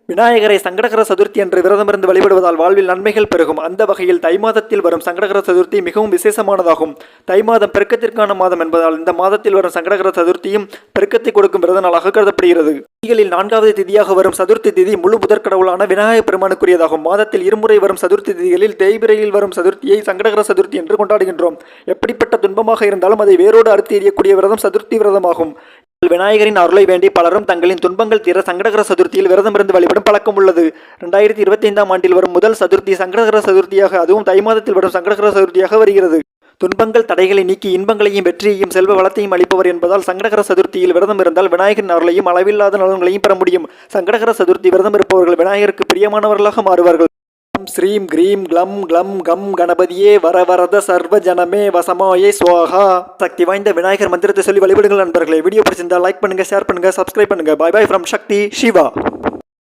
விநாயகரை சங்கடகர சதுர்த்தி என்று விரதமிருந்து வழிபடுவதால் வாழ்வில் நன்மைகள் பெருகும். அந்த வகையில் தை மாதத்தில் வரும் சங்கடகர சதுர்த்தி மிகவும் விசேஷமானதாகும். தை மாதம் பெருக்கத்திற்கான மாதம் என்பதால் இந்த மாதத்தில் வரும் சங்கடகர சதுர்த்தியும் பெருக்கத்தை கொடுக்கும் விரத நாளாக கருதப்படுகிறது. திதிகளில் 4வது திதியாக வரும் சதுர்த்தி திதி முழு முதற்கடவுளான விநாயகப் பெருமானுக்குரியதாகும். மாதத்தில் இருமுறை வரும் சதுர்த்தி திதிகளில் தேய்பிரையில் வரும் சதுர்த்தியை சங்கடகர சதுர்த்தி என்று கொண்டாடுகின்றோம். எப்படிப்பட்ட துன்பமாக இருந்தாலும் அதை வேரோடு அறுத்து எறியக்கூடிய விரதம் சதுர்த்தி விரதமாகும். விநாயகரின் அருளை வேண்டி பலரும் தங்களின் துன்பங்கள் தீர சங்கடகர சதுர்த்தியில் விரதமிருந்து வழிபடும் பழக்கம் உள்ளது. 2025ஆம் ஆண்டில் வரும் முதல் சதுர்த்தி சங்கடகர சதுர்த்தியாக, அதுவும் தை மாதத்தில் வரும் சங்கடகர சதுர்த்தியாக வருகிறது. துன்பங்கள் தடைகளை நீக்கி இன்பங்களையும் வெற்றியையும் செல்வ வளத்தையும் அளிப்பவர் என்பதால் சங்கடகர சதுர்த்தியில் விரதம் இருந்தால் விநாயகரின் அருளையும் அளவில்லாத நலன்களையும் பெற முடியும். சங்கடகர சதுர்த்தி விரதம் இருப்பவர்கள் விநாயகருக்கு பிரியமானவர்களாக மாறுவார்கள். ஸ்ரீம் கிரீம் க்ளம் க்ளம் கம் கணபதியே வரவரத சர்வ ஜனமே வசமாயே ஸ்வாஹா. சக்தி வாய்ந்த விநாயகர் மந்திரத்தை சொல்லி வழிபடுங்கள் நண்பர்களே. வீடியோ பிடிச்சிருந்தால் லைக் பண்ணுங்க, ஷேர் பண்ணுங்க, சப்ஸ்கிரைப் பண்ணுங்க. Bye bye from Sakthi Siva.